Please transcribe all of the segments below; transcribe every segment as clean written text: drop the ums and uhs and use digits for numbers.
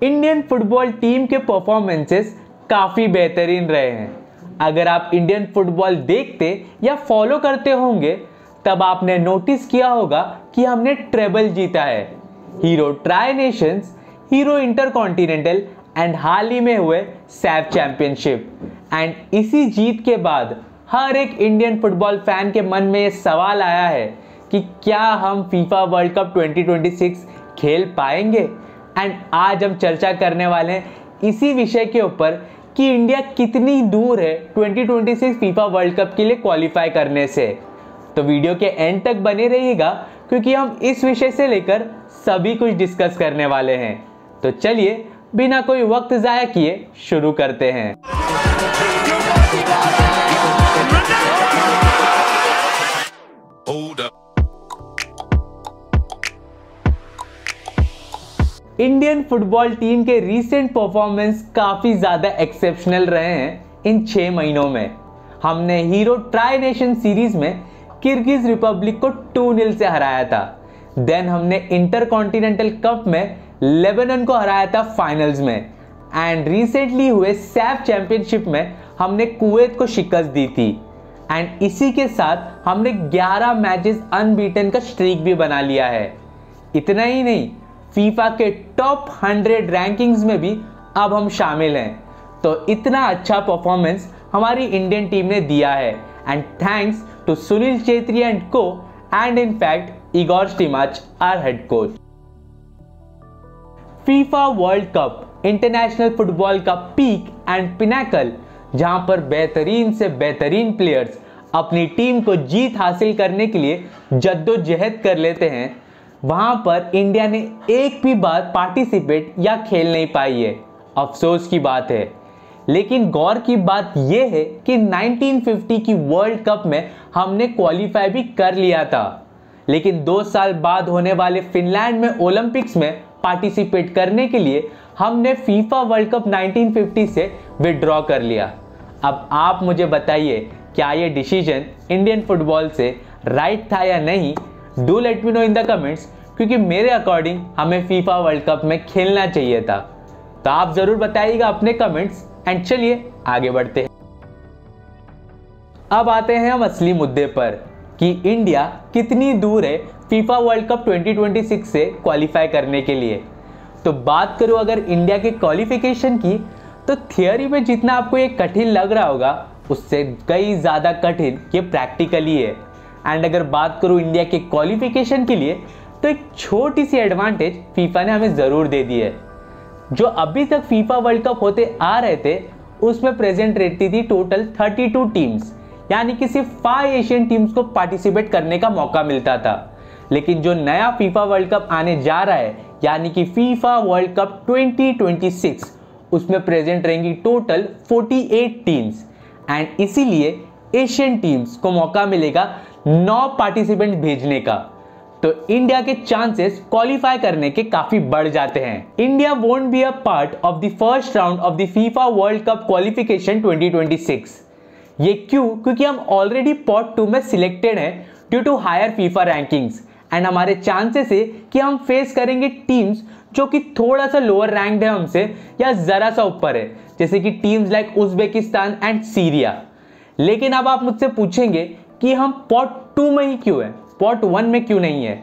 Indian football team के performances काफ़ी बेहतरीन रहे हैं। अगर आप इंडियन फुटबॉल देखते या फॉलो करते होंगे तब आपने नोटिस किया होगा कि हमने ट्रेबल जीता है, Hero tri nations, Hero intercontinental and हाल ही में हुए सैफ चैंपियनशिप। एंड इसी जीत के बाद हर एक इंडियन फुटबॉल फैन के मन में ये सवाल आया है कि क्या हम फीफा वर्ल्ड कप 2026 खेल पाएंगे। एंड आज हम चर्चा करने वाले हैं इसी विषय के ऊपर कि इंडिया कितनी दूर है 2026 फीफा वर्ल्ड कप के लिए क्वालिफाई करने से। तो वीडियो के एंड तक बने रहिएगा क्योंकि हम इस विषय से लेकर सभी कुछ डिस्कस करने वाले हैं। तो चलिए बिना कोई वक्त जाया किए शुरू करते हैं। इंडियन फुटबॉल टीम के रीसेंट परफॉर्मेंस काफी ज्यादा एक्सेप्शनल रहे हैं। इन 6 महीनों में हमने हीरो ट्राई नेशन सीरीज में किर्गिज रिपब्लिक को 2-0 से हराया था। देन हमने इंटरकॉन्टिनेंटल कप में लेबनान को हराया था फाइनल्स में। एंड रिसेंटली हुए सैफ चैंपियनशिप में हमने कुवैत को शिकस्त दी थी। एंड इसी के साथ हमने 11 मैचेस अनबीटन का स्ट्रीक भी बना लिया है। इतना ही नहीं, फीफा के टॉप 100 रैंकिंग्स में भी अब हम शामिल हैं। तो इतना अच्छा परफॉर्मेंस हमारी इंडियन टीम ने दिया है। And thanks to Sunil Chhetri and को and in fact Igor Stimac our head coach. FIFA world cup international football का पीक एंड पिनाकल, जहां पर बेहतरीन से बेहतरीन प्लेयर्स अपनी टीम को जीत हासिल करने के लिए जद्दोजहद कर लेते हैं, वहां पर इंडिया ने एक भी बार पार्टिसिपेट या खेल नहीं पाई है। अफसोस की बात है। लेकिन गौर की बात यह है कि 1950 की वर्ल्ड कप में हमने क्वालिफाई भी कर लिया था, लेकिन 2 साल बाद होने वाले फिनलैंड में ओलंपिक्स में पार्टिसिपेट करने के लिए हमने फीफा वर्ल्ड कप 1950 से विड्रॉ कर लिया। अब आप मुझे बताइए, क्या ये डिसीजन इंडियन फुटबॉल से राइट था या नहीं? Do let me know in the comments, क्योंकि मेरे अकॉर्डिंग हमें फीफा वर्ल्ड कप में खेलना चाहिए था। तो आप जरूर बताइएगा अपने कमेंट्स। एंड चलिए आगे बढ़ते हैं। अब आते हैं हम असली मुद्दे पर कि इंडिया कितनी दूर है फीफा वर्ल्ड कप 2026 से क्वालिफाई करने के लिए। तो बात करूं अगर इंडिया के क्वालिफिकेशन की, तो थियोरी में जितना आपको ये कठिन लग रहा होगा उससे कई ज़्यादा कठिन ये प्रैक्टिकली है। एंड अगर बात करूं इंडिया के क्वालिफिकेशन के लिए, तो एक छोटी सी एडवांटेज फीफा ने हमें ज़रूर दे दी है। जो अभी तक फीफा वर्ल्ड कप होते आ रहे थे उसमें प्रेजेंट रहती थी टोटल 32 टीम्स, यानी कि सिर्फ 5 एशियन टीम्स को पार्टिसिपेट करने का मौका मिलता था। लेकिन जो नया फीफा वर्ल्ड कप आने जा रहा है, यानी कि फीफा वर्ल्ड कप 2026, उसमें प्रेजेंट रहेंगी टोटल 48 टीम्स। एंड इसीलिए एशियन टीम्स को मौका मिलेगा 9 पार्टिसिपेंट भेजने का। तो इंडिया के चांसेस क्वालिफाई करने के काफी बढ़ जाते हैं। India won't be a part of the first round of the FIFA world cup qualification 2026। ये क्यों? क्योंकि हम ऑलरेडी पॉट 2 में सिलेक्टेड हैं due to higher FIFA rankings. And हमारे चांसेस है कि हम फेस करेंगे टीम्स जो कि थोड़ा सा लोअर रैंक्ड है हमसे या जरा सा ऊपर है, जैसे कि teams like Uzbekistan and Syria. लेकिन अब आप मुझसे पूछेंगे कि हम पॉट 2 में ही क्यों है, पॉट 1 में क्यों नहीं है?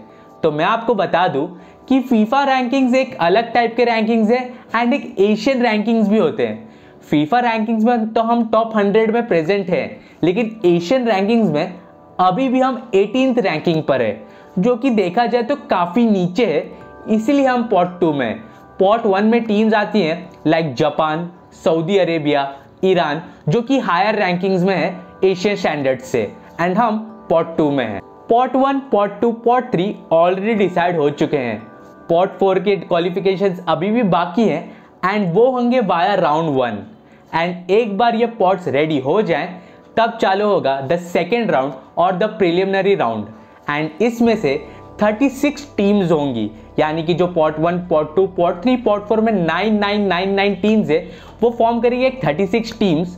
तो मैं आपको बता दूं कि फीफा रैंकिंग्स एक अलग टाइप के रैंकिंग्स है एंड एक एशियन रैंकिंग्स भी होते हैं। फीफा रैंकिंग्स में तो हम टॉप 100 में प्रेजेंट हैं, लेकिन एशियन रैंकिंग्स में अभी भी हम 18th रैंकिंग पर है, जो कि देखा जाए तो काफी नीचे है। इसीलिए हम पॉट 2 में। पॉट 1 में टीम्स आती हैं like Japan, Saudi Arabia, Iran, जो कि हायर रैंकिंग्स में है एशियन स्टैंडर्ड से। एंड हम पॉट 2 में हैं। Pot 1, pot 2, pot 3 already decide हो चुके हैं। पॉट 4 के क्वालिफिकेशंस अभी भी बाकी हैं एंड वो होंगे वाया राउंड 1। एंड एक बार ये पॉट्स रेडी हो जाएं तब चालू होगा द सेकेंड राउंड और द प्रिलिमिनरी राउंड। एंड इसमें से 36 टीम्स होंगी, यानी कि जो पॉट 1, पॉट 2, पॉट 3, पॉट 4 में 9 टीम्स है, वो फॉर्म करेंगे 36 टीम्स।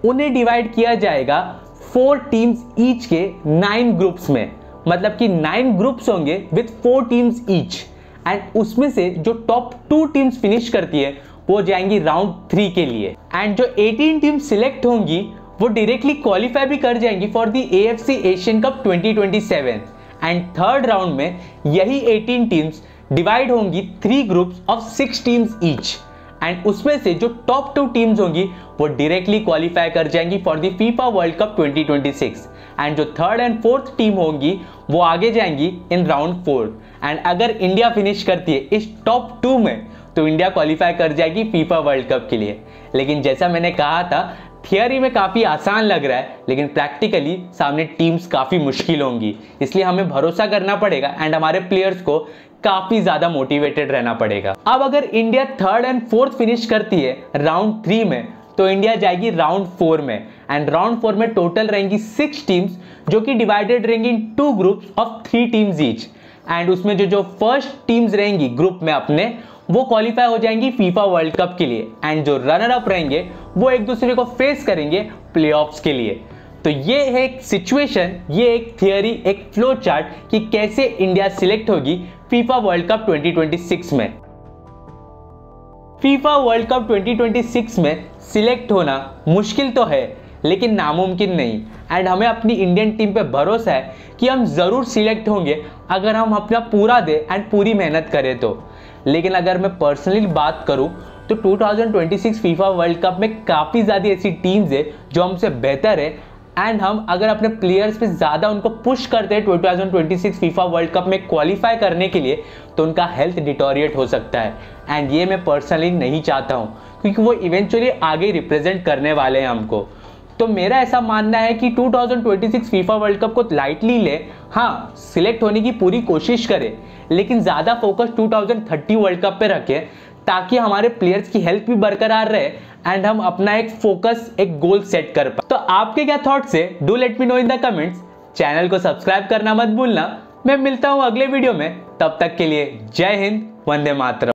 उन्हें डिवाइड किया जाएगा 4 टीम्स ईच के 9 ग्रुप्स में, मतलब कि 9 ग्रुप्स होंगे विथ 4 टीम्स ईच। एंड उसमें से जो टॉप 2 टीम्स फिनिश करती है वो जाएंगी राउंड 3 के लिए। एंड जो 18 टीम्स सिलेक्ट होंगी वो डायरेक्टली क्वालिफाई भी कर जाएंगी for the AFC Asian cup 2027। And third round में यही 18 टीम्स डिवाइड होंगी 3 groups of 6 teams each. And उसमें से जो टॉप 2 टीम्स होंगी वो डायरेक्टली क्वालिफाई कर जाएंगी for the FIFA world cup 2026। And जो थर्ड एंड फोर्थ टीम होंगी वो आगे जाएंगी इन राउंड 4। एंड अगर इंडिया फिनिश करती है इस टॉप 2 में तो इंडिया क्वालिफाई कर जाएगी फीफा वर्ल्ड कप के लिए। लेकिन जैसा मैंने कहा था, थियरी में काफ़ी आसान लग रहा है लेकिन प्रैक्टिकली सामने टीम्स काफ़ी मुश्किल होंगी, इसलिए हमें भरोसा करना पड़ेगा एंड हमारे प्लेयर्स को काफ़ी ज़्यादा मोटिवेटेड रहना पड़ेगा। अब अगर India third and fourth finish करती है राउंड 3 में तो इंडिया जाएगी राउंड 4 में। एंड राउंड 4 में टोटल रहेंगी 6 टीम्स जो कि डिवाइडेड रहेंगी इन 2 groups of 3 teams each. And उसमें जो फर्स्ट टीम्स रहेंगी ग्रुप में अपने वो क्वालिफाई हो जाएंगी फीफा वर्ल्ड कप के लिए। एंड जो रनर अप रहेंगे वो एक दूसरे को फेस करेंगे प्लेऑफ्स के लिए। तो ये है एक सिचुएशन, ये एक थियरी, एक फ्लो चार्ट कि कैसे इंडिया सिलेक्ट होगी फीफा वर्ल्ड कप 2026 में। फीफा वर्ल्ड कप 2026 में सिलेक्ट होना मुश्किल तो है लेकिन नामुमकिन नहीं। एंड हमें अपनी इंडियन टीम पे भरोसा है कि हम ज़रूर सिलेक्ट होंगे अगर हम अपना पूरा दे एंड पूरी मेहनत करें तो। लेकिन अगर मैं पर्सनली बात करूं तो 2026 फीफा वर्ल्ड कप में काफ़ी ज़्यादा ऐसी टीम्स है जो हमसे बेहतर है। एंड हम अगर अपने प्लेयर्स पे ज़्यादा उनको पुश करते हैं 2026 फीफा वर्ल्ड कप में क्वालिफाई करने के लिए तो उनका हेल्थ डिटोरिएट हो सकता है। एंड ये मैं पर्सनली नहीं चाहता हूँ क्योंकि वो इवेंचुअली आगे रिप्रेजेंट करने वाले हैं हमको। तो मेरा ऐसा मानना है कि 2026 फीफा वर्ल्ड कप को लाइटली ले, हाँ सिलेक्ट होने की पूरी कोशिश करें लेकिन ज़्यादा फोकस 2030 वर्ल्ड कप पे रखें ताकि हमारे प्लेयर्स की हेल्थ भी बरकरार रहे एंड हम अपना एक फोकस, एक गोल सेट कर पाए। तो आपके क्या थॉट्स है? Do let me know in the comments. Channel को सब्सक्राइब करना मत भूलना। मैं मिलता हूँ अगले वीडियो में, तब तक के लिए जय हिंद, वंदे मातरम।